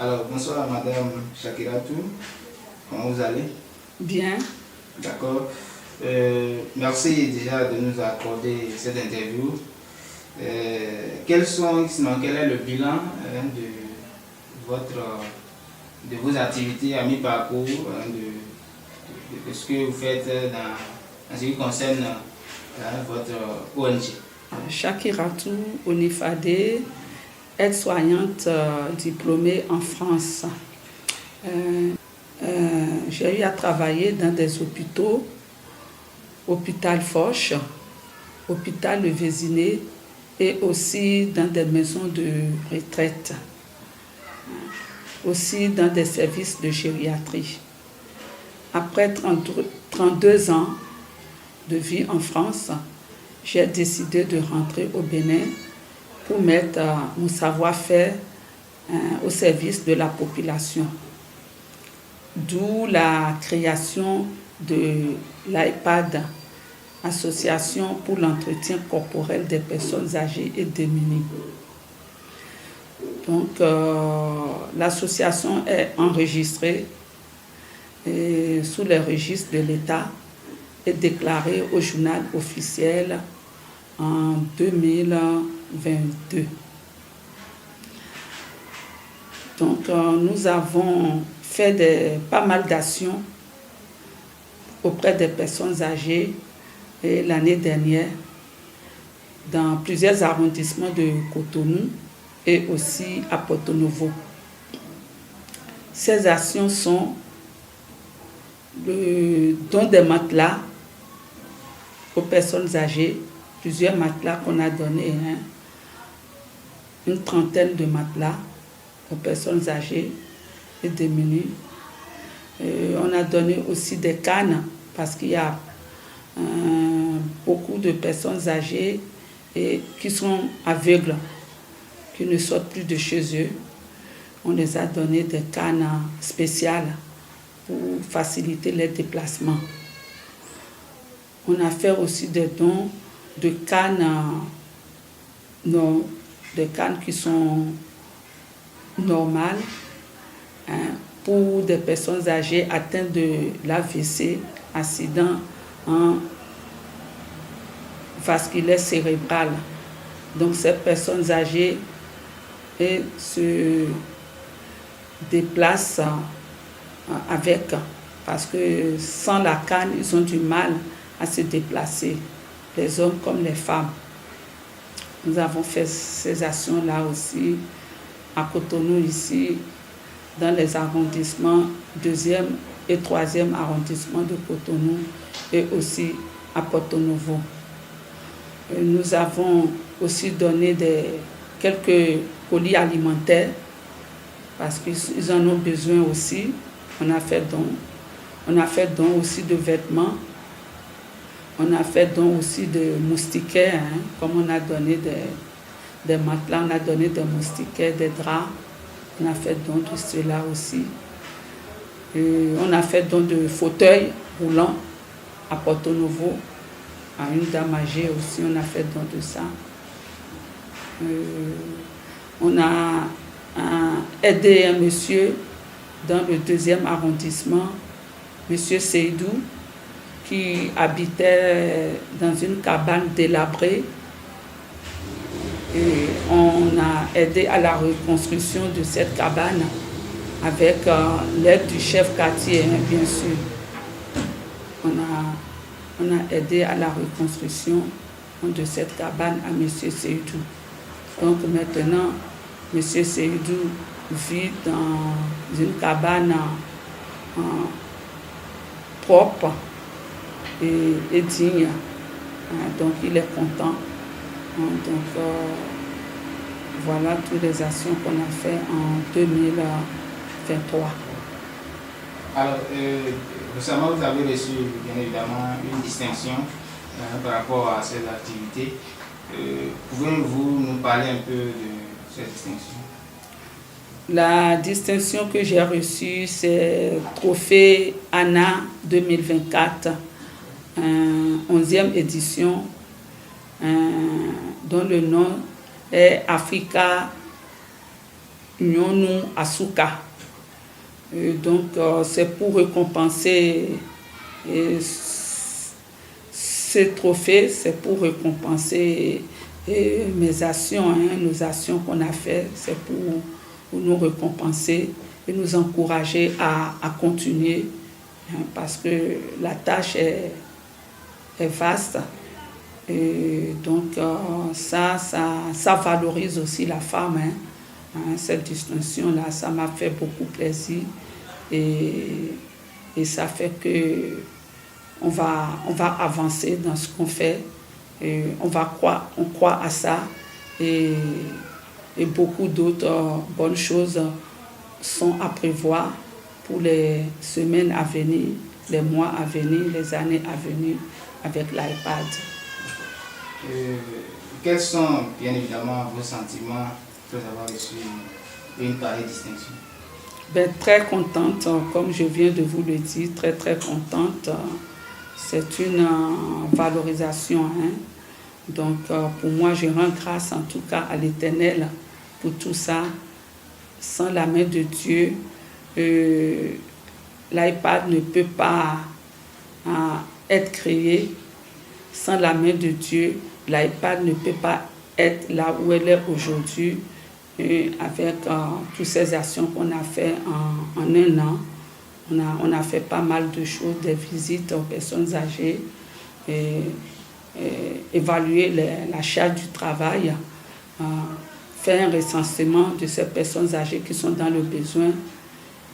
Alors, bonsoir Madame Shakiratou, comment vous allez? Bien. D'accord. Merci déjà de nous accorder cette interview. Quel est le bilan de vos activités à mi-parcours, de ce que vous faites en ce qui concerne votre ONG? Shakiratou Onifade, aide-soignante diplômée en France. J'ai eu à travailler dans des hôpitaux, hôpital Foch, hôpital Le Vésiné et aussi dans des maisons de retraite, aussi dans des services de gériatrie. Après 32 ans de vie en France, j'ai décidé de rentrer au Bénin pour mettre mon savoir-faire au service de la population. D'où la création de l'AEPAD, Association pour l'entretien corporel des personnes âgées et démunies. Donc, l'association est enregistrée sous les registres de l'État et déclarée au journal officiel en 2022. Donc, nous avons fait pas mal d'actions auprès des personnes âgées et l'année dernière dans plusieurs arrondissements de Cotonou et aussi à Porto Novo. Ces actions sont le don des matelas aux personnes âgées, plusieurs matelas qu'on a donnés, une trentaine de matelas aux personnes âgées et démunies. On a donné aussi des cannes parce qu'il y a beaucoup de personnes âgées et qui sont aveugles, qui ne sortent plus de chez eux. On les a donné des cannes spéciales pour faciliter les déplacements. On a fait aussi des dons de cannes, des cannes qui sont normales, pour des personnes âgées atteintes de l'AVC, accident vasculaire cérébral. Donc ces personnes âgées se déplacent avec, parce que sans la canne, ils ont du mal à se déplacer, les hommes comme les femmes. Nous avons fait ces actions-là aussi à Cotonou, ici, dans les arrondissements 2e et 3e arrondissement de Cotonou et aussi à Porto Novo. Nous avons aussi donné quelques colis alimentaires parce qu'ils en ont besoin aussi. On a fait don aussi de vêtements. On a fait don aussi de moustiquaires, comme on a donné des matelas, on a donné des moustiquaires, des draps. On a fait don de cela aussi. On a fait don de fauteuils roulants à Porto Novo. À une dame âgée aussi, on a fait don de ça. On a aidé un monsieur dans le 2e arrondissement, monsieur Seydou, qui habitait dans une cabane délabrée. Et on a aidé à la reconstruction de cette cabane avec l'aide du chef quartier, bien sûr. On a aidé à la reconstruction de cette cabane à M. Seydou. Donc maintenant, M. Seydou vit dans une cabane propre et digne. Donc il est content. Donc voilà toutes les actions qu'on a fait en 2023. Alors, récemment, vous avez reçu, bien évidemment, une distinction par rapport à ces activités. Pouvez-vous nous parler un peu de cette distinction? La distinction que j'ai reçue, c'est Trophée Anna 2024, 11e édition, dont le nom est Africa Union Asuka. Donc, c'est pour récompenser ce trophée, c'est pour récompenser mes actions, nos actions qu'on a faites, c'est pour nous récompenser et nous encourager à continuer, parce que la tâche est vaste. Et donc, ça valorise aussi la femme. Cette distinction-là, ça m'a fait beaucoup plaisir. Et ça fait que on va avancer dans ce qu'on fait. Et on croit à ça. Et beaucoup d'autres bonnes choses sont à prévoir pour les semaines à venir, les mois à venir, les années à venir avec l'IPAD. Quels sont, bien évidemment, vos sentiments après avoir reçu une pareille distinction? Très contente, comme je viens de vous le dire, très très contente. C'est une valorisation. Donc pour moi, je rends grâce en tout cas à l'Éternel pour tout ça. Sans la main de Dieu, l'IPAD ne peut pas être créé. Sans la main de Dieu, l'IPAD ne peut pas être là où elle est aujourd'hui. Avec toutes ces actions qu'on a fait en un an, on a fait pas mal de choses, des visites aux personnes âgées, évaluer la charge du travail, faire un recensement de ces personnes âgées qui sont dans le besoin.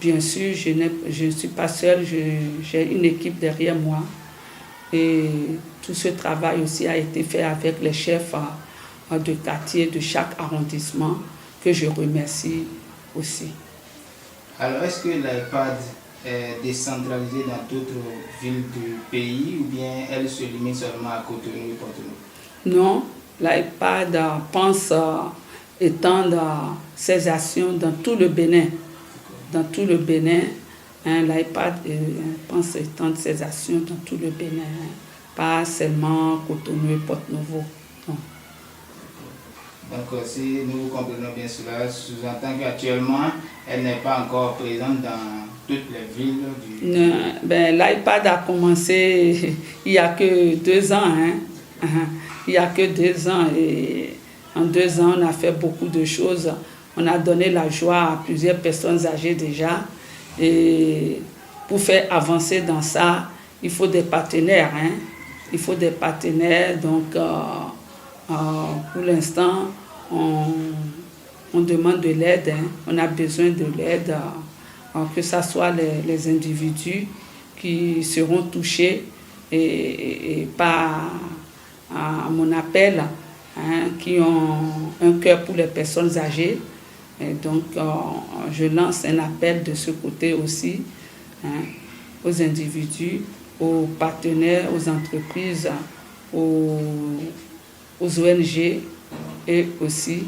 Bien sûr, je ne suis pas seule, j'ai une équipe derrière moi. Et tout ce travail aussi a été fait avec les chefs de quartier de chaque arrondissement, que je remercie aussi. Alors, est-ce que l'IPAD est décentralisée dans d'autres villes du pays ou bien elle se limite seulement à Cotonou et Porto-Novo? Non, l'IPAD pense étendre ses actions dans tout le Bénin. Dans tout le Bénin, l'IPAD pense étendre ses actions dans tout le Bénin, pas seulement Cotonou et Porto-Novo. Donc, si nous comprenons bien cela, sous-entend qu'actuellement, elle n'est pas encore présente dans toutes les villes du... L'IPAD a commencé il n'y a que 2 ans. Il n'y a que 2 ans. Et en 2 ans, on a fait beaucoup de choses. On a donné la joie à plusieurs personnes âgées déjà. Et pour faire avancer dans ça, il faut des partenaires. Il faut des partenaires. Donc, pour l'instant, on demande de l'aide. On a besoin de l'aide, que ce soit les individus qui seront touchés et par mon appel, qui ont un cœur pour les personnes âgées. Et donc, je lance un appel de ce côté aussi, aux individus, aux partenaires, aux entreprises, aux ONG et aussi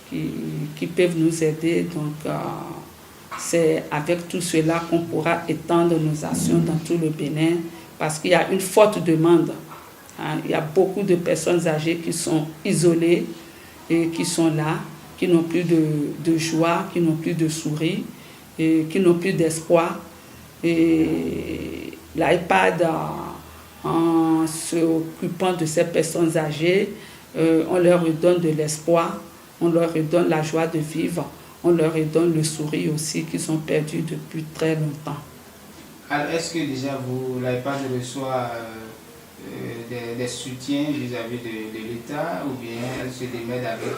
qui peuvent nous aider. Donc, c'est avec tout cela qu'on pourra étendre nos actions dans tout le Bénin, parce qu'il y a une forte demande. Il y a beaucoup de personnes âgées qui sont isolées et qui sont là, qui n'ont plus de joie, qui n'ont plus de sourire, et qui n'ont plus d'espoir. Et l'IPAD, en s'occupant de ces personnes âgées, on leur redonne de l'espoir, on leur redonne la joie de vivre, on leur redonne le sourire aussi qu'ils ont perdu depuis très longtemps. Alors, est-ce que déjà l'IPAD reçoit des soutiens vis-à-vis de l'État, ou bien elle se démène avec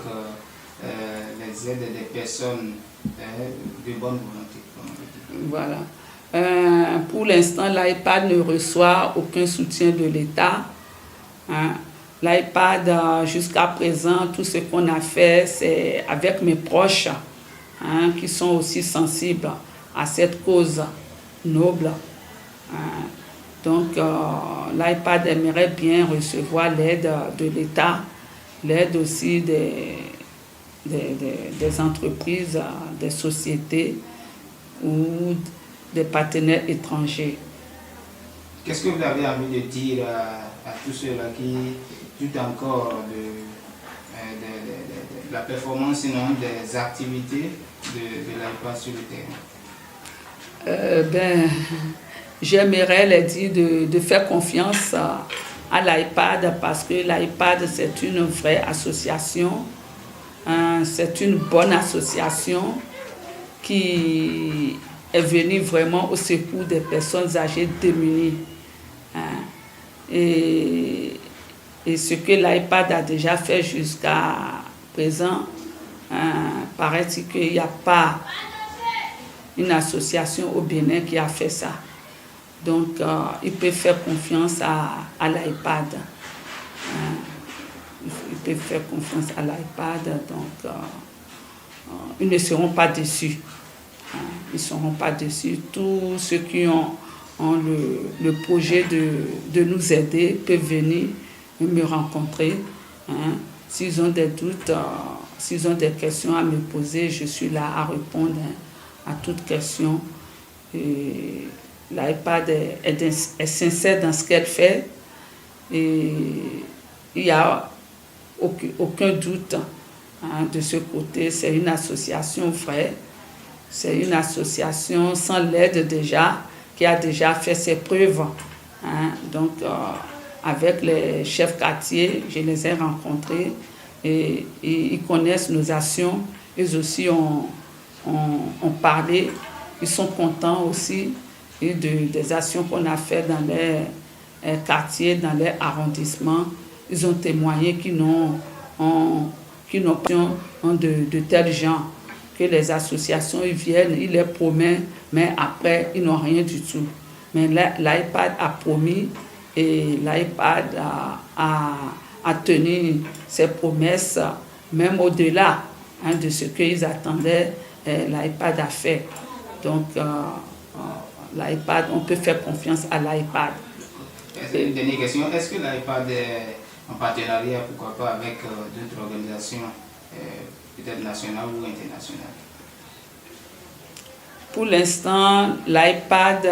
les aides des personnes de bonne volonté? Voilà. Pour l'instant, l'IPAD ne reçoit aucun soutien de l'État. L'IPAD, jusqu'à présent, tout ce qu'on a fait, c'est avec mes proches, qui sont aussi sensibles à cette cause noble. Donc, l'IPAD aimerait bien recevoir l'aide de l'État, l'aide aussi des entreprises, des sociétés ou des partenaires étrangers. Qu'est-ce que vous avez envie de dire à tous ceux-là qui doutent encore de la performance, sinon des activités de l'iPad sur le terrain? J'aimerais les dire de faire confiance à l'iPad parce que l'iPad, c'est une vraie association. C'est une bonne association qui est venue vraiment au secours des personnes âgées démunies. Et ce que l'iPad a déjà fait jusqu'à présent, paraît-il qu'il n'y a pas une association au Bénin qui a fait ça. Donc, ils peuvent faire confiance à l'iPad. Ils peuvent faire confiance à l'iPad. Donc, ils ne seront pas déçus. Ils ne seront pas déçus. Tous ceux qui ont le projet de nous aider peuvent venir me rencontrer. S'ils ont des doutes, s'ils ont des questions à me poser, je suis là à répondre à toutes questions. Et l'iPad est sincère dans ce qu'elle fait et il n'y a aucun doute de ce côté. C'est une association vraie, c'est une association sans l'aide déjà, qui a déjà fait ses preuves. Donc, avec les chefs quartiers, je les ai rencontrés et ils connaissent nos actions. Ils aussi ont parlé, ils sont contents aussi des actions qu'on a faites dans les quartiers, dans les arrondissements. Ils ont témoigné qu'ils n'ont de tels gens, que les associations ils viennent, ils les promettent, mais après ils n'ont rien du tout. Mais l'iPad a promis et l'iPad a tenu ses promesses, même au-delà de ce qu'ils attendaient, l'iPad a fait. Donc, l'iPad, on peut faire confiance à l'iPad. Une dernière question, est-ce que l'iPad est en partenariat, pourquoi pas, avec d'autres organisations, peut-être nationales ou internationales? Pour l'instant, l'iPad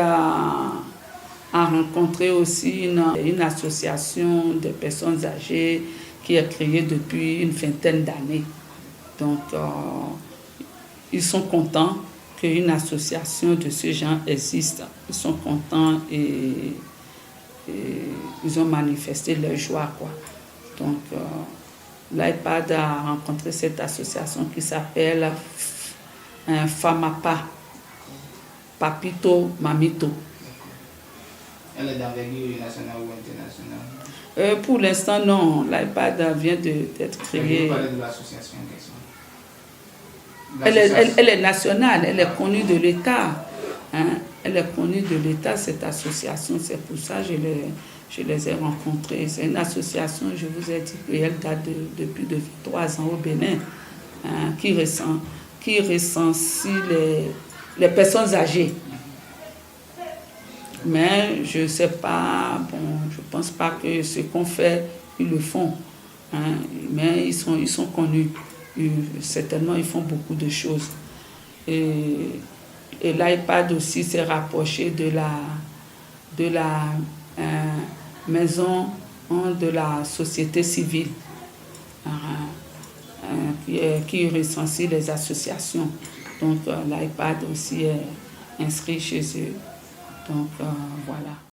a rencontré aussi une association de personnes âgées qui est créée depuis une vingtaine d'années. Donc, ils sont contents qu'une association de ce genre existe. Ils sont contents et ils ont manifesté leur joie, quoi. Donc, l'iPad a rencontré cette association qui s'appelle FAMAPA, Papito Mamito. Elle est d'envergure nationale ou internationale? Pour l'instant, non. L'iPad vient d'être créée. Vous parlez de l'association en question. Elle est nationale, elle est connue de l'État. Elle est connue de l'État, cette association. C'est pour ça que je les ai rencontrés. C'est une association, je vous ai dit qu'elle date depuis 3 ans au Bénin, qui recensie les personnes âgées. Mais je ne sais pas, je ne pense pas que ce qu'on fait, ils le font. Mais ils sont connus. Certainement, ils font beaucoup de choses. Et l'iPad aussi s'est rapproché de la maison de la société civile qui recensie les associations. Donc, l'iPad aussi est inscrit chez eux. Donc, voilà.